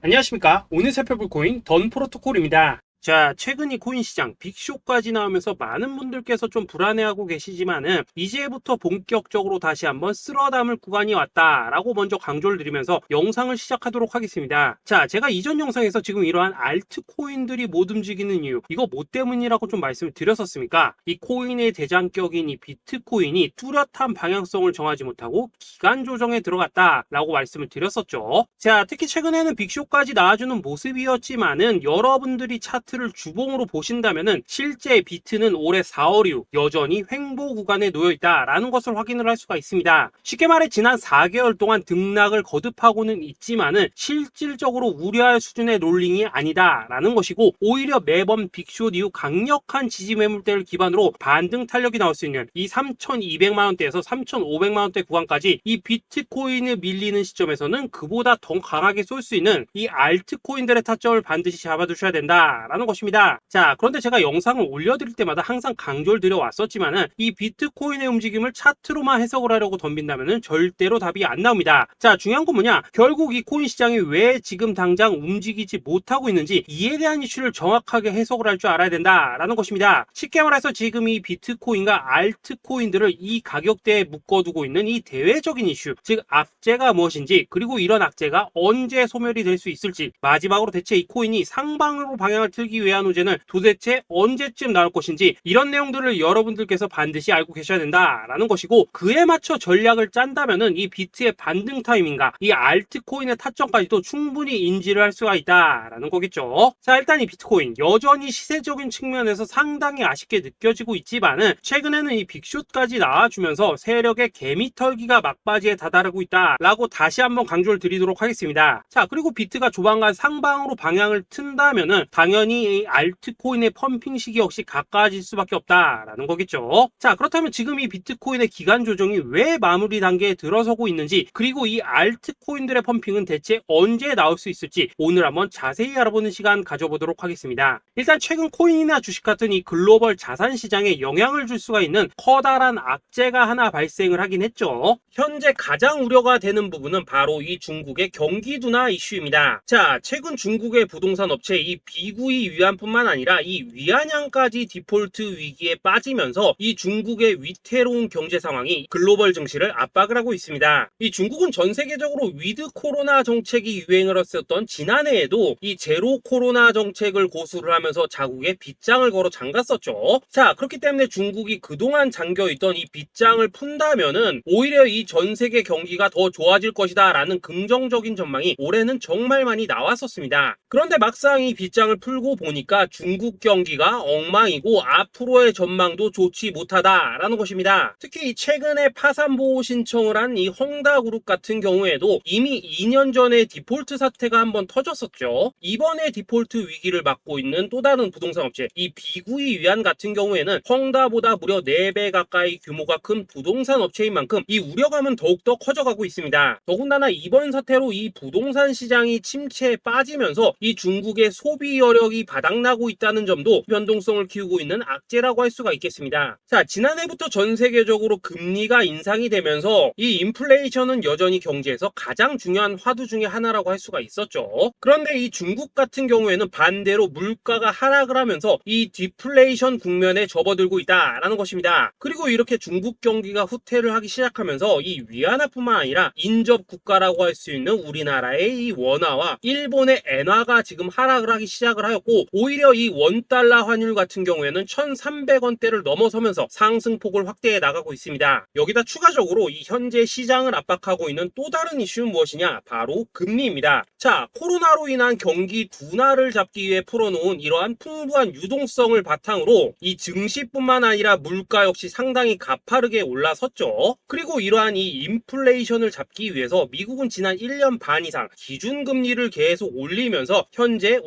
안녕하십니까. 오늘 살펴볼 코인 던 프로토콜입니다. 자, 최근 이 코인 시장 빅쇼까지 나오면서 많은 분들께서 좀 불안해하고 계시지만은 이제부터 본격적으로 다시 한번 쓸어 담을 구간이 왔다라고 먼저 강조를 드리면서 영상을 시작하도록 하겠습니다. 자, 제가 이전 영상에서 지금 이러한 알트코인들이 못 움직이는 이유, 이거 뭐 때문이라고 좀 말씀을 드렸었습니까? 이 코인의 대장격인 이 비트코인이 뚜렷한 방향성을 정하지 못하고 기간 조정에 들어갔다라고 말씀을 드렸었죠. 자, 특히 최근에는 빅쇼까지 나와주는 모습이었지만은 여러분들이 차트를 주봉으로 보신다면은 실제 비트는 올해 4월 이후 여전히 횡보 구간에 놓여 있다라는 것을 확인을 할 수가 있습니다. 쉽게 말해 지난 4개월 동안 등락을 거듭하고는 있지만은 실질적으로 우려할 수준의 롤링이 아니다라는 것이고, 오히려 매번 빅숏 이후 강력한 지지 매물대를 기반으로 반등 탄력이 나올 수 있는 이 3,200만 원대에서 3,500만 원대 구간까지 이 비트코인을 밀리는 시점에서는 그보다 더 강하게 쏠 수 있는 이 알트코인들의 타점을 반드시 잡아두셔야 된다라는 것입니다. 자, 그런데 제가 영상을 올려드릴 때마다 항상 강조를 드려왔었지만은 이 비트코인의 움직임을 차트로만 해석을 하려고 덤빈다면은 절대로 답이 안 나옵니다. 자, 중요한 건 뭐냐? 결국 이 코인 시장이 왜 지금 당장 움직이지 못하고 있는지 이에 대한 이슈를 정확하게 해석을 할 줄 알아야 된다라는 것입니다. 쉽게 말해서 지금 이 비트코인과 알트코인들을 이 가격대에 묶어두고 있는 이 대외적인 이슈, 즉 악재가 무엇인지, 그리고 이런 악재가 언제 소멸이 될 수 있을지, 마지막으로 대체 이 코인이 상방으로 방향을 틀기 위한 호재는 도대체 언제쯤 나올 것인지, 이런 내용들을 여러분들께서 반드시 알고 계셔야 된다라는 것이고, 그에 맞춰 전략을 짠다면은 이 비트의 반등 타이밍과 이 알트코인의 타점까지도 충분히 인지를 할 수가 있다라는 거겠죠. 자, 일단 이 비트코인 여전히 시세적인 측면에서 상당히 아쉽게 느껴지고 있지만은 최근에는 이 빅숏까지 나와주면서 세력의 개미털기가 막바지에 다다르고 있다라고 다시 한번 강조를 드리도록 하겠습니다. 자, 그리고 비트가 조만간 상방으로 방향을 튼다면은 당연히 이 알트코인의 펌핑 시기 역시 가까워질 수밖에 없다라는 거겠죠. 자, 그렇다면 지금 이 비트코인의 기간 조정이 왜 마무리 단계에 들어서고 있는지, 그리고 이 알트코인들의 펌핑은 대체 언제 나올 수 있을지 오늘 한번 자세히 알아보는 시간 가져보도록 하겠습니다. 일단 최근 코인이나 주식 같은 이 글로벌 자산 시장에 영향을 줄 수가 있는 커다란 악재가 하나 발생을 하긴 했죠. 현재 가장 우려가 되는 부분은 바로 이 중국의 경기 둔화 이슈입니다. 자, 최근 중국의 부동산 업체 이 비구이 위안뿐만 아니라 이 위안양까지 디폴트 위기에 빠지면서 이 중국의 위태로운 경제 상황이 글로벌 증시를 압박을 하고 있습니다. 이 중국은 전 세계적으로 위드 코로나 정책이 유행을 했었던 지난해에도 이 제로 코로나 정책을 고수를 하면서 자국에 빗장을 걸어 잠갔었죠. 자, 그렇기 때문에 중국이 그동안 잠겨있던 이 빗장을 푼다면은 오히려 이 전 세계 경기가 더 좋아질 것이다 라는 긍정적인 전망이 올해는 정말 많이 나왔었습니다. 그런데 막상 이 빗장을 풀고 보니까 중국 경기가 엉망이고 앞으로의 전망도 좋지 못하다라는 것입니다. 특히 이 최근에 파산 보호 신청을 한 이 헝다그룹 같은 경우에도 이미 2년 전에 디폴트 사태가 한번 터졌었죠. 이번에 디폴트 위기를 맞고 있는 또 다른 부동산 업체 이 비구이 위안 같은 경우에는 헝다보다 무려 4배 가까이 규모가 큰 부동산 업체인 만큼 이 우려감은 더욱더 커져가고 있습니다. 더군다나 이번 사태로 이 부동산 시장이 침체에 빠지면서 이 중국의 소비 여력이 바닥나고 있다는 점도 변동성을 키우고 있는 악재라고 할 수가 있겠습니다. 자, 지난해부터 전 세계적으로 금리가 인상이 되면서 이 인플레이션은 여전히 경제에서 가장 중요한 화두 중에 하나라고 할 수가 있었죠. 그런데 이 중국 같은 경우에는 반대로 물가가 하락을 하면서 이 디플레이션 국면에 접어들고 있다라는 것입니다. 그리고 이렇게 중국 경기가 후퇴를 하기 시작하면서 이 위안화뿐만 아니라 인접 국가라고 할 수 있는 우리나라의 이 원화와 일본의 엔화가 지금 하락을 하기 시작을 하였고, 오히려 이 원달러 환율 같은 경우에는 1,300원대를 넘어서면서 상승폭을 확대해 나가고 있습니다. 여기다 추가적으로 이 현재 시장을 압박하고 있는 또 다른 이슈는 무엇이냐? 바로 금리입니다. 자, 코로나로 인한 경기 둔화를 잡기 위해 풀어놓은 이러한 풍부한 유동성을 바탕으로 이 증시뿐만 아니라 물가 역시 상당히 가파르게 올라섰죠. 그리고 이러한 이 인플레이션을 잡기 위해서 미국은 지난 1년 반 이상 기준금리를 계속 올리면서 현재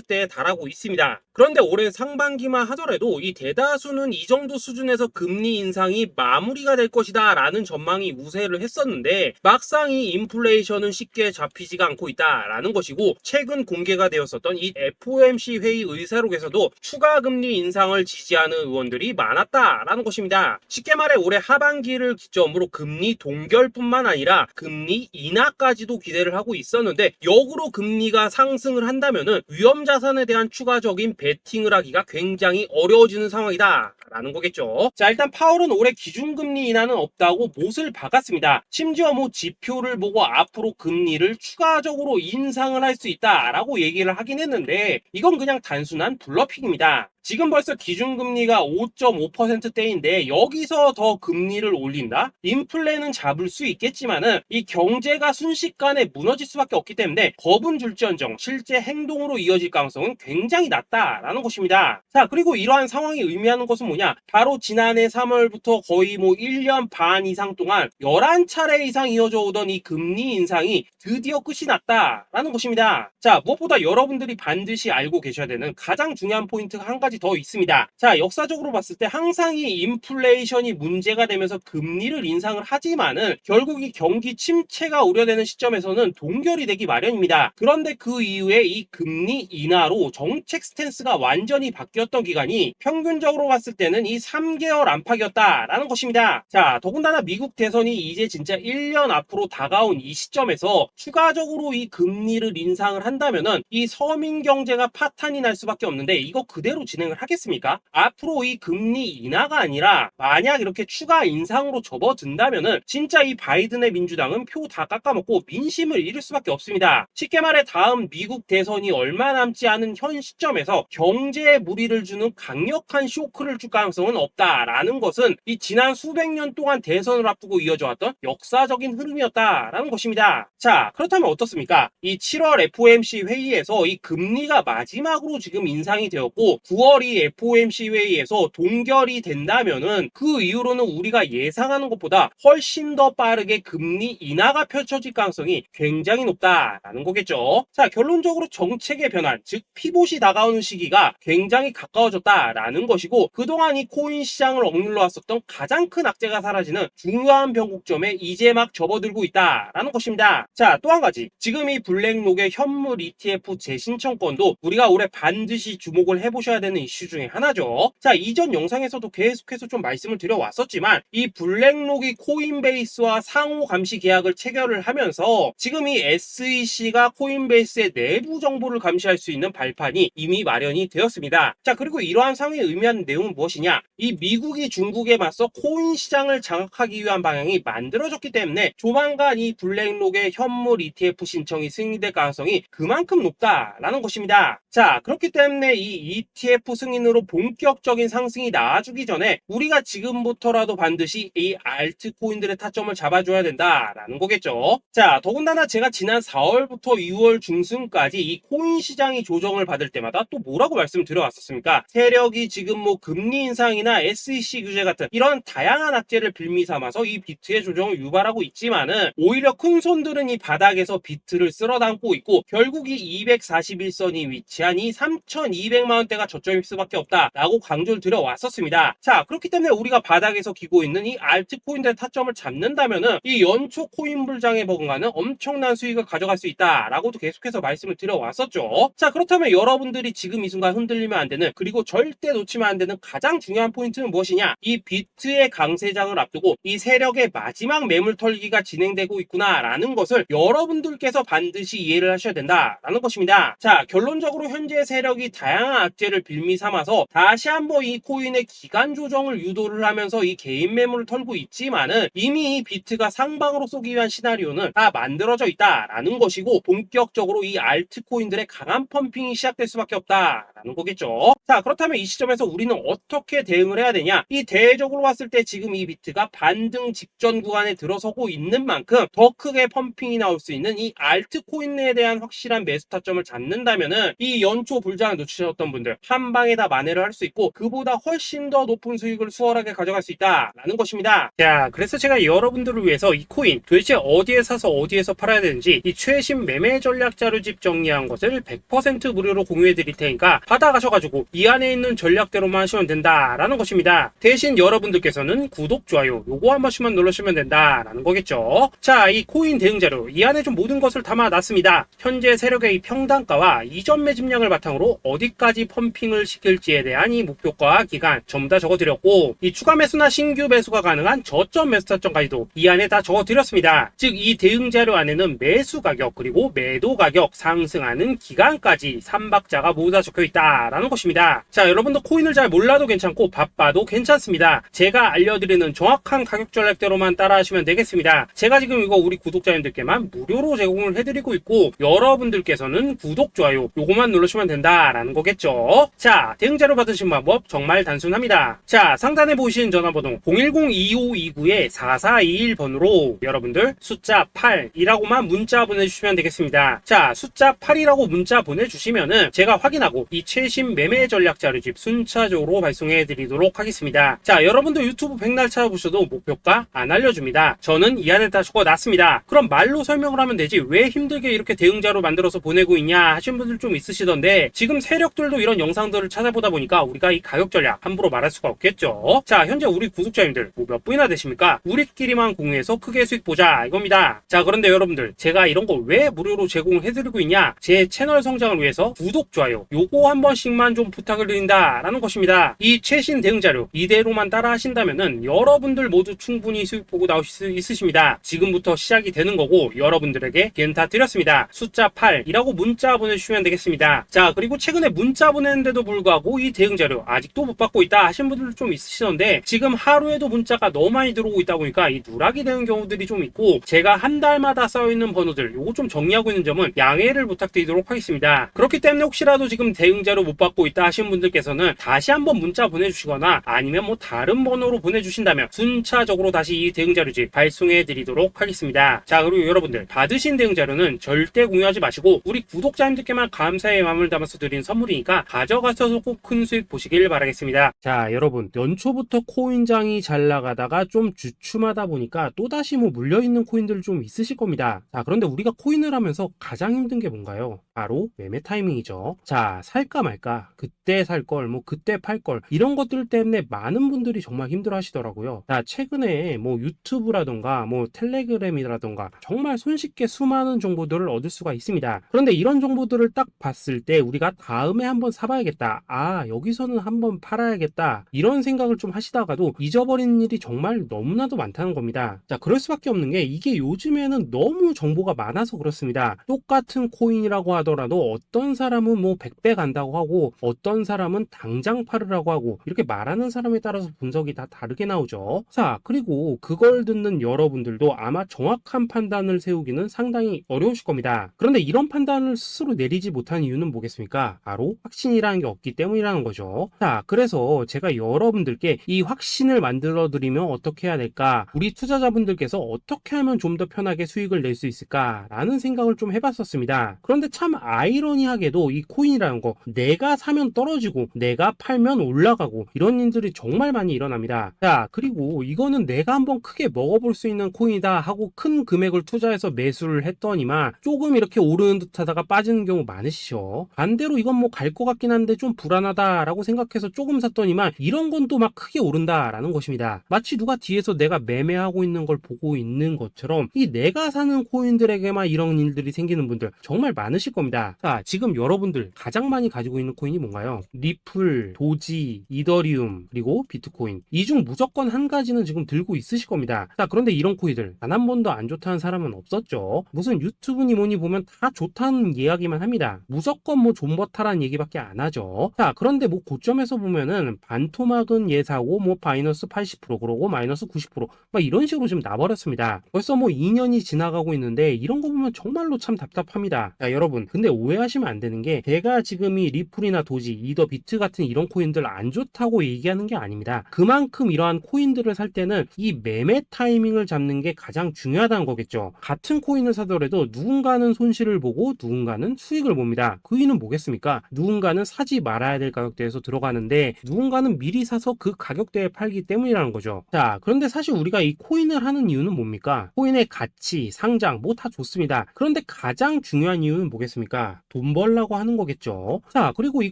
50%대에 달하고 있습니다. 그런데 올해 상반기만 하더라도 이 대다수는 이 정도 수준에서 금리 인상이 마무리가 될 것이다 라는 전망이 우세를 했었는데, 막상 이 인플레이션은 쉽게 잡히지가 않고 있다라는 것이고, 최근 공개가 되었었던 이 FOMC 회의 의사록에서도 추가 금리 인상을 지지하는 의원들이 많았다라는 것입니다. 쉽게 말해 올해 하반기를 기점으로 금리 동결뿐만 아니라 금리 인하까지도 기대를 하고 있었는데, 역으로 금리가 상승을 한다면은 위험 자산에 대한 추가적인 베팅을 하기가 굉장히 어려워지는 상황이다 라는 거겠죠. 자, 일단 파월은 올해 기준금리 인하는 없다고 못을 박았습니다. 심지어 뭐 지표를 보고 앞으로 금리를 추가적으로 인상을 할 수 있다라고 얘기를 하긴 했는데, 이건 그냥 단순한 블러핑입니다. 지금 벌써 기준금리가 5.5%대인데 여기서 더 금리를 올린다? 인플레는 잡을 수 있겠지만은 이 경제가 순식간에 무너질 수밖에 없기 때문에 겁은 줄지언정 실제 행동으로 이어질 가능성은 굉장히 낮다라는 것입니다. 자, 그리고 이러한 상황이 의미하는 것은 뭐냐? 바로 지난해 3월부터 거의 뭐 1년 반 이상 동안 11차례 이상 이어져 오던 이 금리 인상이 드디어 끝이 났다라는 것입니다. 자, 무엇보다 여러분들이 반드시 알고 계셔야 되는 가장 중요한 포인트가 한 가지 더 있습니다. 자, 역사적으로 봤을 때 항상 이 인플레이션이 문제가 되면서 금리를 인상을 하지만은 결국 이 경기 침체가 우려되는 시점에서는 동결이 되기 마련입니다. 그런데 그 이후에 이 금리 인하로 정책 스탠스가 완전히 바뀌었던 기간이 평균적으로 봤을 때는 이 3개월 안팎이었다라는 것입니다. 자, 더군다나 미국 대선이 이제 진짜 1년 앞으로 다가온 이 시점에서 추가적으로 이 금리를 인상을 한다면은 이 서민 경제가 파탄이 날 수밖에 없는데, 이거 그대로 진행을 하겠습니까? 앞으로 이 금리 인하가 아니라 만약 이렇게 추가 인상으로 접어든다면은 진짜 이 바이든의 민주당은 표 다 깎아먹고 민심을 잃을 수밖에 없습니다. 쉽게 말해 다음 미국 대선이 얼마 남지 않은 현 시점에서 경제에 무리를 주는 강력한 쇼크를 줄 가능성은 없다라는 것은 이 지난 수백 년 동안 대선을 앞두고 이어져 왔던 역사적인 흐름이었다라는 것입니다. 자, 그렇다면 어떻습니까? 이 7월 FOMC 회의에서 이 금리가 마지막으로 지금 인상이 되었고 9월 이 FOMC 회의에서 동결이 된다면은 그 이후로는 우리가 예상하는 것보다 훨씬 더 빠르게 금리 인하가 펼쳐질 가능성이 굉장히 높다라는 거겠죠. 자, 결론적으로 정책의 변환, 즉 피봇이 다가오는 시기가 굉장히 가까워졌다라는 것이고, 그동안 이 코인 시장을 억눌러 왔었던 가장 큰 악재가 사라지는 중요한 변곡점에 이제 막 접어들고 있다라는 것입니다. 자, 또 한 가지, 지금 이 블랙록의 현물 ETF 재신청권도 우리가 올해 반드시 주목을 해보셔야 되는 이슈 중에 하나죠. 자, 이전 영상에서도 계속해서 좀 말씀을 드려왔었지만 이 블랙록이 코인베이스와 상호 감시 계약을 체결을 하면서 지금 이 SEC가 코인베이스의 내부 정보를 감시할 수 있는 발판이 이미 마련이 되었습니다. 자, 그리고 이러한 상황이 의미하는 내용은 무엇이냐? 이 미국이 중국에 맞서 코인 시장을 장악하기 위한 방향이 만들어졌기 때문에 조만간 이 블랙록의 현물 ETF 신청이 승인될 가능성이 그만큼 높다라는 것입니다. 자, 그렇기 때문에 이 ETF 승인으로 본격적인 상승이 나와주기 전에 우리가 지금부터라도 반드시 이 알트코인들의 타점을 잡아줘야 된다라는 거겠죠. 자, 더군다나 제가 지난 4월부터 6월 중순까지 이 코인 시장이 조정을 받을 때마다 또 뭐라고 말씀드려왔었습니까? 세력이 지금 뭐 금리 인상이나 SEC 규제 같은 이런 다양한 악재를 빌미 삼아서 이 비트의 조정을 유발하고 있지만은 오히려 큰 손들은 이 바닥에서 비트를 쓸어담고 있고 결국 이 241선이 위치한 이 3,200만 원대가 저점일 수밖에 없다라고 강조를 드려왔었습니다. 자, 그렇기 때문에 우리가 바닥에서 기고 있는 이 알트코인들의 타점을 잡는다면은 이 연초 코인 불장에 버금가는 엄청난 수익을 가져갈 수 있다라고도 계속해서 말씀을 드려왔었죠. 자, 그렇다면 여러분들이 지금 이 순간 흔들리면 안 되는, 그리고 절대 놓치면 안 되는 가장 중요한 포인트는 무엇이냐? 이 비트의 강세장을 앞두고 이 세력의 마지막 매물 털기가 진행되고 있구나라는 것을 여러분들께서 반드시 이해를 하셔야 된다라는 것입니다. 자, 결론적으로 현재 세력이 다양한 악재를 빌미 삼아서 다시 한번 이 코인의 기간 조정을 유도를 하면서 이 개인 매물을 털고 있지만은 이미 이 비트가 상방으로 쏘기 위한 시나리오는 다 만들어져 있다라는 것이고, 본격적으로 이 알트코인들의 강한 펌핑이 시작될 수밖에 없다라는 거겠죠. 자, 그렇다면 이 시점에서 우리는 어떻게 대응을 해야 되냐? 이 대외적으로 봤을 때 지금 이 비트가 반등 직전 구간에 들어서고 있는 만큼 더 크게 펌핑이 나올 수 있는 이 알트코인에 대한 확실한 매수 타점을 잡는다면은 이 연초 불장을 놓치셨던 분들 한 한 방에 다 만회를 할 수 있고 그보다 훨씬 더 높은 수익을 수월하게 가져갈 수 있다라는 것입니다. 자, 그래서 제가 여러분들을 위해서 이 코인 도대체 어디에 사서 어디에서 팔아야 되는지 이 최신 매매 전략 자료집 정리한 것을 100% 무료로 공유해 드릴 테니까 받아가셔가지고 이 안에 있는 전략대로만 하시면 된다라는 것입니다. 대신 여러분들께서는 구독, 좋아요 요거 한 번씩만 눌러주시면 된다라는 거겠죠. 자, 이 코인 대응 자료 이 안에 좀 모든 것을 담아놨습니다. 현재 세력의 이 평단가와 이전 매집량을 바탕으로 어디까지 펌핑을 시킬지에 대한 이 목표가 기간 전부 다 적어드렸고 이 추가 매수나 신규 매수가 가능한 저점 매수 타점까지도 이 안에 다 적어드렸습니다. 즉 이 대응 자료 안에는 매수 가격 그리고 매도 가격 상승하는 기간까지 3박자가 모두 다 적혀있다라는 것입니다. 자, 여러분도 코인을 잘 몰라도 괜찮고 바빠도 괜찮습니다. 제가 알려드리는 정확한 가격 전략대로만 따라하시면 되겠습니다. 제가 지금 이거 우리 구독자님들께만 무료로 제공을 해드리고 있고 여러분들께서는 구독, 좋아요 요거만 누르시면 된다라는 거겠죠. 자, 대응 자료 받으신 방법 정말 단순합니다. 자, 상단에 보이시는 전화번호 010-2529-4421번으로 여러분들 숫자 8이라고만 문자 보내주시면 되겠습니다. 자, 숫자 8이라고 문자 보내주시면은 제가 확인하고 이 최신 매매 전략 자료집 순차적으로 발송해 드리도록 하겠습니다. 자, 여러분도 유튜브 백날 찾아보셔도 목표가 안 알려줍니다. 저는 이 안에 다 적어놨습니다. 그럼 말로 설명을 하면 되지 왜 힘들게 이렇게 대응 자료 만들어서 보내고 있냐 하시는 분들 좀 있으시던데 지금 세력들도 이런 영상들을 찾아보다 보니까 우리가 이 가격 전략 함부로 말할 수가 없겠죠. 자, 현재 우리 구독자님들 몇 분이나 되십니까? 우리끼리만 공유해서 크게 수익 보자 이겁니다. 자, 그런데 여러분들 제가 이런 거 왜 무료로 제공을 해드리고 있냐? 제 채널 성장을 위해서 구독, 좋아요 요거 한 번씩만 좀 부탁을 드린다 라는 것입니다. 이 최신 대응 자료 이대로만 따라 하신다면은 여러분들 모두 충분히 수익 보고 나오실 수 있으십니다. 지금부터 시작이 되는 거고 여러분들에게 기회는 다 드렸습니다. 숫자 8이라고 문자 보내주시면 되겠습니다. 자, 그리고 최근에 문자 보냈는데도 불구하고 이 대응 자료 아직도 못 받고 있다 하신 분들도 좀 있으시던데 지금 하루에도 문자가 너무 많이 들어오고 있다 보니까 이 누락이 되는 경우들이 좀 있고 제가 한 달마다 쌓여있는 번호들 요거 좀 정리하고 있는 점은 양해를 부탁드리도록 하겠습니다. 그렇기 때문에 혹시라도 지금 대응 자료 못 받고 있다 하신 분들께서는 다시 한번 문자 보내주시거나 아니면 뭐 다른 번호로 보내주신다면 순차적으로 다시 이 대응 자료집 발송해 드리도록 하겠습니다. 자, 그리고 여러분들 받으신 대응 자료는 절대 공유하지 마시고 우리 구독자님들께만 감사의 마음을 담아서 드린 선물이니까 가져가셔서 꼭 큰 수익 보시길 바라겠습니다. 자, 여러분 연초부터 코인장이 잘 나가다가 좀 주춤하다 보니까 또다시 뭐 물려있는 코인들 좀 있으실 겁니다. 자, 그런데 우리가 코인을 하면서 가장 힘든 게 뭔가요? 바로 매매 타이밍이죠. 자, 살까 말까 그때 살 걸 뭐 그때 팔 걸 이런 것들 때문에 많은 분들이 정말 힘들어 하시더라고요. 자, 최근에 뭐 유튜브라던가 뭐 텔레그램이라던가 정말 손쉽게 수많은 정보들을 얻을 수가 있습니다. 그런데 이런 정보들을 딱 봤을 때 우리가 다음에 한번 사봐야겠다, 아 여기서는 한번 팔아야겠다 이런 생각을 좀 하시다가도 잊어버리는 일이 정말 너무나도 많다는 겁니다. 자, 그럴 수밖에 없는 게 이게 요즘에는 너무 정보가 많아서 그렇습니다. 똑같은 코인이라고 하더라도 어떤 사람은 뭐 100배 간다고 하고 어떤 사람은 당장 팔으라고 하고 이렇게 말하는 사람에 따라서 분석이 다 다르게 나오죠. 자, 그리고 그걸 듣는 여러분들도 아마 정확한 판단을 세우기는 상당히 어려우실 겁니다. 그런데 이런 판단을 스스로 내리지 못한 이유는 뭐겠습니까? 바로 확신이라는 게 없기 때문이라는 거죠. 자, 그래서 제가 여러분들께 이 확신을 만들어 드리면 어떻게 해야 될까? 우리 투자자분들께서 어떻게 하면 좀 더 편하게 수익을 낼 수 있을까? 라는 생각을 좀 해봤었습니다. 그런데 참 아이러니하게도 이 코인이라는 거 내가 사면 떨어지고 내가 팔면 올라가고 이런 일들이 정말 많이 일어납니다. 자, 그리고 이거는 내가 한번 크게 먹어볼 수 있는 코인이다 하고 큰 금액을 투자해서 매수를 했더니만 조금 이렇게 오르는 듯 하다가 빠지는 경우 많으시죠. 반대로 이건 뭐 갈 것 같긴 한데 좀 불안하다 라고 생각해서 조금 샀더니만 이런 건 또 막 크게 오른다 라는 것입니다. 마치 누가 뒤에서 내가 매매하고 있는 걸 보고 있는 것처럼 이 내가 사는 코인들에게만 이런 일들이 생기는 분들 정말 많으실 겁니다. 자, 지금 여러분들 가장 많이 가지고 있는 코인이 뭔가요? 리플, 도지, 이더리움, 그리고 비트코인. 이 중 무조건 한 가지는 지금 들고 있으실 겁니다. 자, 그런데 이런 코인들 단 한 번도 안 좋다는 사람은 없었죠. 무슨 유튜브니 뭐니 보면 다 좋다는 이야기만 합니다. 무조건 뭐 존버타라는 얘기밖에 안 하죠. 자, 그런데 뭐 고점에서 보면은 반토막은 예사고 뭐 마이너스 80% 그러고 마이너스 90% 막 이런 식으로 지금 나버렸습니다. 벌써 뭐 2년이 지나가고 있는데 이런 거 보면 정말로 참 답답합니다. 자, 여러분 근데 오해하시면 안 되는 게 제가 지금 이 리플이나 도지, 이더, 비트 같은 이런 코인들 안 좋다고 얘기하는 게 아닙니다. 그만큼 이러한 코인들을 살 때는 이 매매 타이밍을 잡는 게 가장 중요하다는 거겠죠. 같은 코인을 사더라도 누군가는 손실을 보고 누군가는 수익을 봅니다. 그 이유는 뭐겠습니까? 누군가는 사지 팔지 말아야 될 가격대에서 들어가는데 누군가는 미리 사서 그 가격대에 팔기 때문이라는 거죠. 자, 그런데 사실 우리가 이 코인을 하는 이유는 뭡니까? 코인의 가치, 상장 뭐 다 좋습니다. 그런데 가장 중요한 이유는 뭐겠습니까? 돈 벌라고 하는 거겠죠. 자, 그리고 이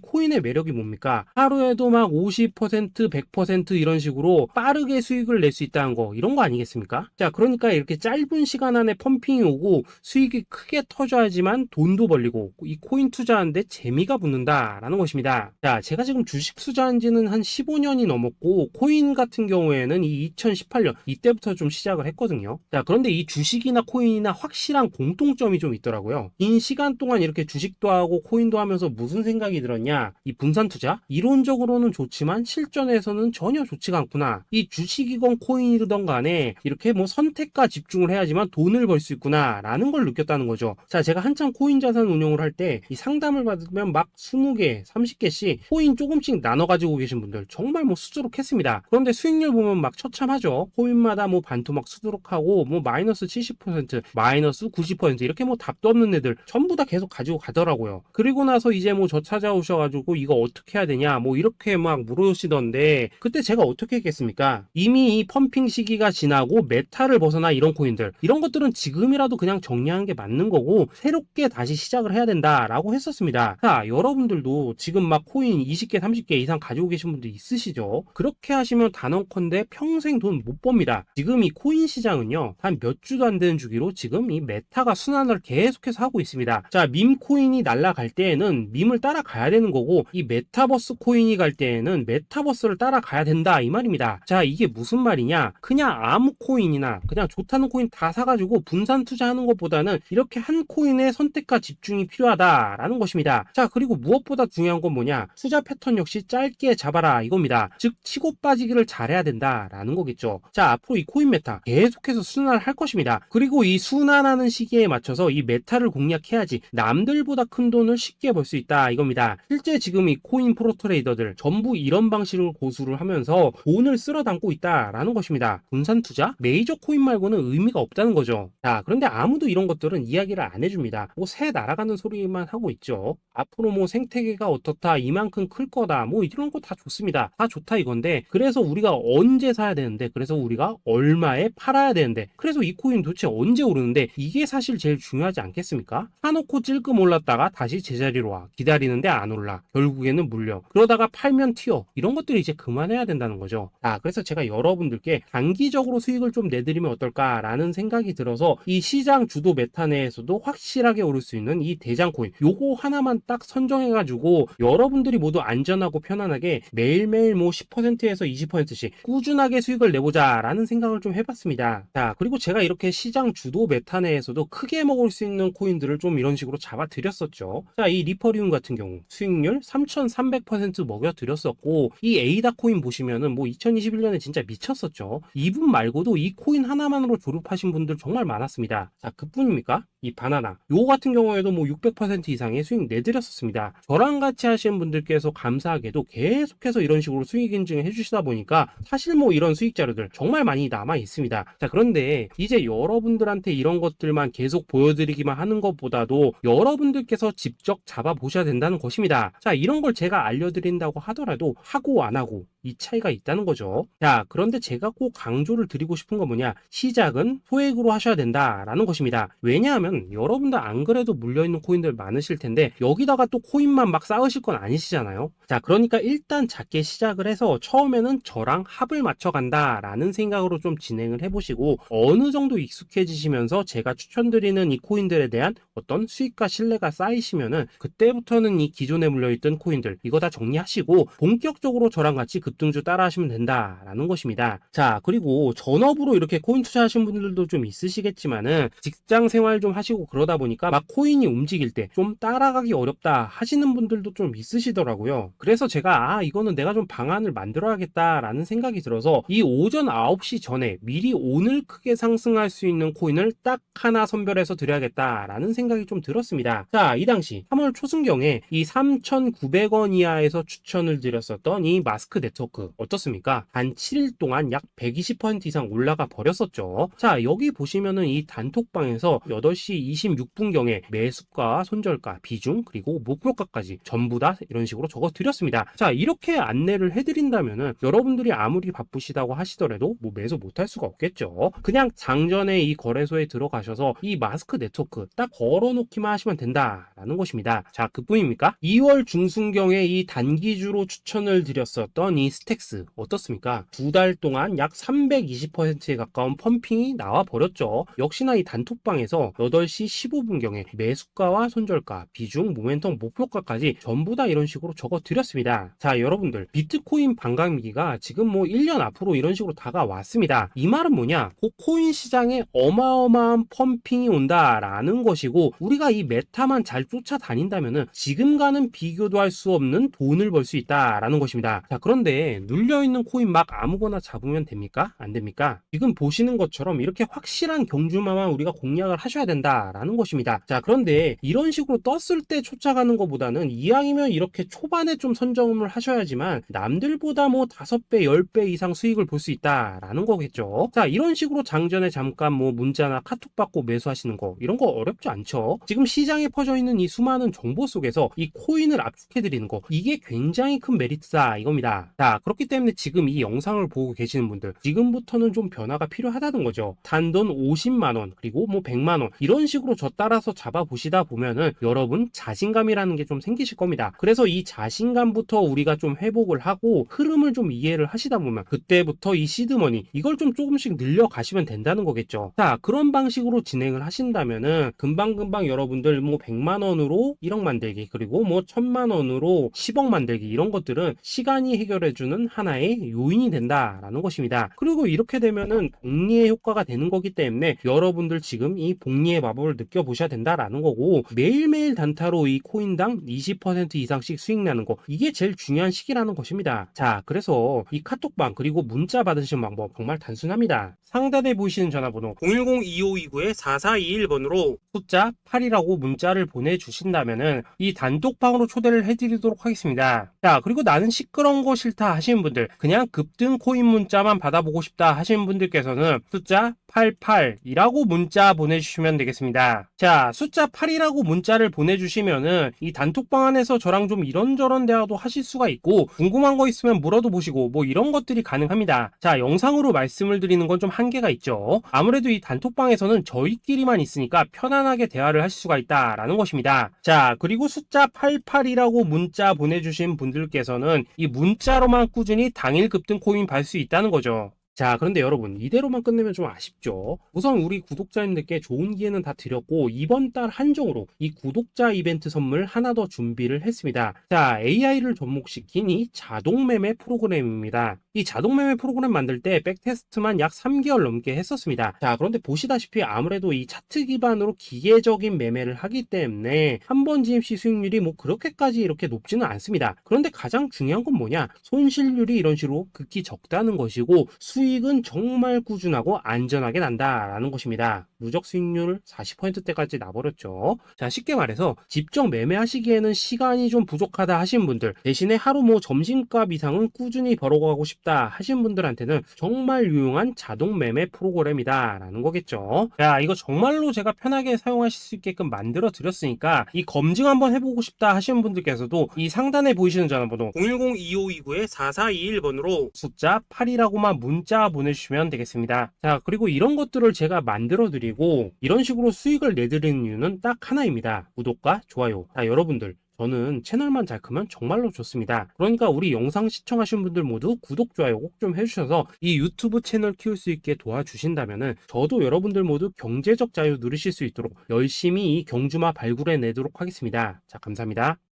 코인의 매력이 뭡니까? 하루에도 막 50%, 100% 이런 식으로 빠르게 수익을 낼 수 있다는 거, 이런 거 아니겠습니까? 자, 그러니까 이렇게 짧은 시간 안에 펌핑이 오고 수익이 크게 터져야지만 돈도 벌리고 이 코인 투자하는데 재미가 붙는다라는 것입니다. 자, 제가 지금 주식 투자한 지는 한 15년이 넘었고 코인 같은 경우에는 이 2018년 이때부터 좀 시작을 했거든요. 자, 그런데 이 주식이나 코인이나 확실한 공통점이 좀 있더라고요. 긴 시간 동안 이렇게 주식도 하고 코인도 하면서 무슨 생각이 들었냐? 이 분산 투자? 이론적으로는 좋지만 실전에서는 전혀 좋지가 않구나. 이 주식이건 코인이든 간에 이렇게 뭐 선택과 집중을 해야지만 돈을 벌 수 있구나 라는 걸 느꼈다는 거죠. 자, 제가 한참 코인 자산 운용을 할 때 이 상담을 받으면 막 20개, 30개씩 코인 조금씩 나눠 가지고 계신 분들 정말 뭐 수두룩했습니다. 그런데 수익률 보면 막 처참하죠. 코인마다 뭐 반토막 수두룩하고 뭐 마이너스 70%, 마이너스 90% 이렇게 뭐 답도 없는 애들 전부 다 계속 가지고 가더라고요. 그리고 나서 이제 뭐 저 찾아오셔가지고 이거 어떻게 해야 되냐 뭐 이렇게 막 물으시던데 그때 제가 어떻게 했겠습니까? 이미 이 펌핑 시기가 지나고 메타를 벗어나 이런 코인들 이런 것들은 지금이라도 그냥 정리하는 게 맞는 거고 새롭게 다시 시작을 해야 된다라고 했었습니다. 자, 여러분들도 지금 막 코인 20개, 30개 이상 가지고 계신 분들 있으시죠? 그렇게 하시면 단언컨대 평생 돈 못 법니다. 지금 이 코인 시장은요 한 몇 주도 안 되는 주기로 지금 이 메타가 순환을 계속해서 하고 있습니다. 자, 밈 코인이 날아갈 때에는 밈을 따라가야 되는 거고 이 메타버스 코인이 갈 때에는 메타버스를 따라가야 된다 이 말입니다. 자, 이게 무슨 말이냐? 그냥 아무 코인이나 그냥 좋다는 코인 다 사가지고 분산 투자하는 것보다는 이렇게 한 코인에 선택과 집중이 필요하다라는 것입니다. 자, 그리고 무엇보다 중요한 건 뭐냐? 투자 패턴 역시 짧게 잡아라 이겁니다. 즉 치고 빠지기를 잘해야 된다라는 거겠죠. 자, 앞으로 이 코인 메타 계속해서 순환을 할 것입니다. 그리고 이 순환하는 시기에 맞춰서 이 메타를 공략해야지 남들보다 큰 돈을 쉽게 벌 수 있다 이겁니다. 실제 지금 이 코인 프로 트레이더들 전부 이런 방식으로 고수를 하면서 돈을 쓸어 담고 있다라는 것입니다. 분산 투자? 메이저 코인 말고는 의미가 없다는 거죠. 자, 그런데 아무도 이런 것들은 이야기를 안 해줍니다. 뭐 새 날아가는 소리만 하고 있죠. 앞으로 뭐 생태계가 어떻다, 이만큼 클 거다, 뭐 이런 거 다 좋습니다. 다 좋다 이건데 그래서 우리가 언제 사야 되는데 그래서 우리가 얼마에 팔아야 되는데 그래서 이 코인 도대체 언제 오르는데 이게 사실 제일 중요하지 않겠습니까? 사놓고 찔끔 올랐다가 다시 제자리로 와 기다리는데 안 올라 결국에는 물려 그러다가 팔면 튀어 이런 것들이 이제 그만해야 된다는 거죠. 그래서 제가 여러분들께 단기적으로 수익을 좀 내드리면 어떨까라는 생각이 들어서 이 시장 주도 메타 내에서도 확실하게 오를 수 있는 이 대장 코인 요거 하나만 딱 선정해가지고 여러분들이 모두 안전하고 편안하게 매일매일 뭐 10%에서 20%씩 꾸준하게 수익을 내보자 라는 생각을 좀 해봤습니다. 자, 그리고 제가 이렇게 시장 주도 메타 내에서도 크게 먹을 수 있는 코인들을 좀 이런 식으로 잡아드렸었죠. 자, 이 리퍼리움 같은 경우 수익률 3300% 먹여드렸었고 이 에이다 코인 보시면은 뭐 2021년에 진짜 미쳤었죠. 이분 말고도 이 코인 하나만으로 졸업하신 분들 정말 많았습니다. 자, 그뿐입니까? 이 바나나 요 같은 경우에도 뭐 600% 이상의 수익 내드렸었습니다. 저랑 같이 하시는 분들께서 감사하게도 계속해서 이런 식으로 수익 인증을 해주시다 보니까 사실 뭐 이런 수익 자료들 정말 많이 남아 있습니다. 자, 그런데 이제 여러분들한테 이런 것들만 계속 보여드리기만 하는 것보다도 여러분들께서 직접 잡아보셔야 된다는 것입니다. 자, 이런 걸 제가 알려드린다고 하더라도 하고 안 하고 이 차이가 있다는 거죠. 자, 그런데 제가 꼭 강조를 드리고 싶은 건 뭐냐? 시작은 소액으로 하셔야 된다라는 것입니다. 왜냐하면 여러분들 안 그래도 물려있는 코인들 많으실 텐데 여기다가 또 코인만 막 쌓으실 건 아니시잖아요. 자, 그러니까 일단 작게 시작을 해서 처음에는 저랑 합을 맞춰간다라는 생각으로 좀 진행을 해보시고 어느 정도 익숙해지시면서 제가 추천드리는 이 코인들에 대한 어떤 수익과 신뢰가 쌓이시면은 그때부터는 이 기존에 물려있던 코인들 이거 다 정리하시고 본격적으로 저랑 같이 급등주 따라 하시면 된다라는 것입니다. 자, 그리고 전업으로 이렇게 코인 투자하신 분들도 좀 있으시겠지만은 직장 생활 좀 하시고 그러다 보니까 막 코인이 움직일 때 좀 따라가기 어렵다 하시는 분들도 좀 있으시더라고요. 그래서 제가 이거는 내가 좀 방안을 만들어야겠다라는 생각이 들어서 이 오전 9시 전에 미리 오늘 크게 상승할 수 있는 코인을 딱 하나 선별해서 드려야겠다라는 생각이 좀 들었습니다. 자, 이 당시 3월 초순경에 이 3,900원 이하에서 추천을 드렸었던 이 마스크 네트워크 어떻습니까? 단 7일 동안 약 120% 이상 올라가 버렸었죠. 자, 여기 보시면은 이 단톡방에서 8시 26분경에 매수가, 손절가, 비중, 그리고 목표가까지 전부 전부다 이런 식으로 적어 드렸습니다. 자, 이렇게 안내를 해드린다면은 여러분들이 아무리 바쁘시다고 하시더라도 뭐 매수 못할 수가 없겠죠. 그냥 장전에 이 거래소에 들어가셔서 이 마스크 네트워크 딱 걸어놓기만 하시면 된다라는 것입니다. 자, 그뿐입니까? 2월 중순경에 이 단기주로 추천을 드렸었던 이 스택스 어떻습니까? 2달 동안 약 320%에 가까운 펌핑이 나와 버렸죠. 역시나 이 단톡방에서 8시 15분경에 매수가와 손절가, 비중, 모멘텀, 목표가까지 전부 다 이런 식으로 적어 드렸습니다. 자, 여러분들 비트코인 반감기가 지금 뭐 1년 앞으로 이런 식으로 다가왔습니다. 이 말은 뭐냐? 그 코인 시장에 어마어마한 펌핑이 온다라는 것이고, 우리가 이 메타만 잘 쫓아다닌다면은 지금과는 비교도 할 수 없는 돈을 벌 수 있다라는 것입니다. 자, 그런데 눌려있는 코인 막 아무거나 잡으면 됩니까? 안 됩니까? 지금 보시는 것처럼 이렇게 확실한 경주마만 우리가 공략을 하셔야 된다라는 것입니다. 자, 그런데 이런 식으로 떴을 때 쫓아가는 것보다는 이왕이면 이렇게 초반에 좀 선점을 하셔야지만 남들보다 뭐 5배, 10배 이상 수익을 볼 수 있다라는 거겠죠. 자, 이런 식으로 장전에 잠깐 뭐 문자나 카톡 받고 매수하시는 거, 이런 거 어렵지 않죠. 지금 시장에 퍼져 있는 이 수많은 정보 속에서 이 코인을 압축해 드리는 거, 이게 굉장히 큰 메리트다 이겁니다. 자, 그렇기 때문에 지금 이 영상을 보고 계시는 분들, 지금부터는 좀 변화가 필요하다는 거죠. 단돈 50만원 그리고 뭐 100만원 이런 식으로 저 따라서 잡아보시다 보면은 여러분 자신감이라는 게 좀 생기실 겁니다. 그래서 이 자신감부터 우리가 좀 회복을 하고 흐름을 좀 이해를 하시다 보면 그때부터 이 시드머니 이걸 좀 조금씩 늘려가시면 된다는 거겠죠. 자, 그런 방식으로 진행을 하신다면은 금방금방 여러분들 뭐 100만원으로 1억 만들기, 그리고 뭐 1000만원으로 10억 만들기, 이런 것들은 시간이 해결해주는 하나의 요인이 된다라는 것입니다. 그리고 이렇게 되면은 복리의 효과가 되는 거기 때문에 여러분들 지금 이 복리의 마법을 느껴보셔야 된다라는 거고, 매일매일 단타로 이 코인당 20% 이상씩 수익 나는 거, 이게 제일 중요한 시기라는 것입니다. 자, 그래서 이 카톡방 그리고 문자 받으시는 방법 정말 단순합니다. 상단에 보이시는 전화번호 010-2529-4421번으로 숫자 8이라고 문자를 보내주신다면은 이 단톡방으로 초대를 해드리도록 하겠습니다. 자, 그리고 나는 시끄러운 거 싫다 하시는 분들, 그냥 급등 코인 문자만 받아보고 싶다 하시는 분들께서는 숫자 88이라고 문자 보내주시면 되겠습니다. 자, 숫자 8이라고 문자를 보내주시면은 이 단톡방 안에서 저랑 좀 이런저런 대화도 하실 수가 있고, 궁금한 거 있으면 물어도 보시고 뭐 이런 것들이 가능합니다. 자, 영상으로 말씀을 드리는 건 좀 한계가 있죠. 아무래도 이 단톡방에서는 저희끼리만 있으니까 편안하게 대화를 하실 수가 있다라는 것입니다. 자, 그리고 숫자 88이라고 문자 보내주신 분들께서는 이 문자로만 꾸준히 당일 급등 코인 받을 수 있다는 거죠. 자, 그런데 여러분 이대로만 끝내면 좀 아쉽죠. 우선 우리 구독자님들께 좋은 기회는 다 드렸고, 이번 달 한정으로 이 구독자 이벤트 선물 하나 더 준비를 했습니다. 자, AI를 접목시킨 이 자동매매 프로그램입니다. 이 자동매매 프로그램 만들 때 백테스트만 약 3개월 넘게 했었습니다. 자, 그런데 보시다시피 아무래도 이 차트 기반으로 기계적인 매매를 하기 때문에 한 번 진입 시 수익률이 뭐 그렇게까지 이렇게 높지는 않습니다. 그런데 가장 중요한 건 뭐냐, 손실률이 이런 식으로 극히 적다는 것이고, 수익은 정말 꾸준하고 안전하게 난다라는 것입니다. 누적 수익률 40%대까지 나버렸죠. 자, 쉽게 말해서 직접 매매하시기에는 시간이 좀 부족하다 하시는 분들, 대신에 하루 뭐 점심값 이상은 꾸준히 벌어가고 싶다 하시는 분들한테는 정말 유용한 자동 매매 프로그램이다 라는 거겠죠. 자, 이거 정말로 제가 편하게 사용하실 수 있게끔 만들어 드렸으니까 이 검증 한번 해보고 싶다 하시는 분들께서도 이 상단에 보이시는 전화번호 010-2529-4421번으로 숫자 8이라고만 문자 보내주시면 되겠습니다. 자, 그리고 이런 것들을 제가 만들어 드리고 이런 식으로 수익을 내드리는 이유는 딱 하나입니다. 구독과 좋아요. 자, 여러분들 저는 채널만 잘 크면 정말로 좋습니다. 그러니까 우리 영상 시청하신 분들 모두 구독, 좋아요 꼭 좀 해주셔서 이 유튜브 채널 키울 수 있게 도와주신다면은 저도 여러분들 모두 경제적 자유 누리실 수 있도록 열심히 이 경주마 발굴해 내도록 하겠습니다. 자, 감사합니다.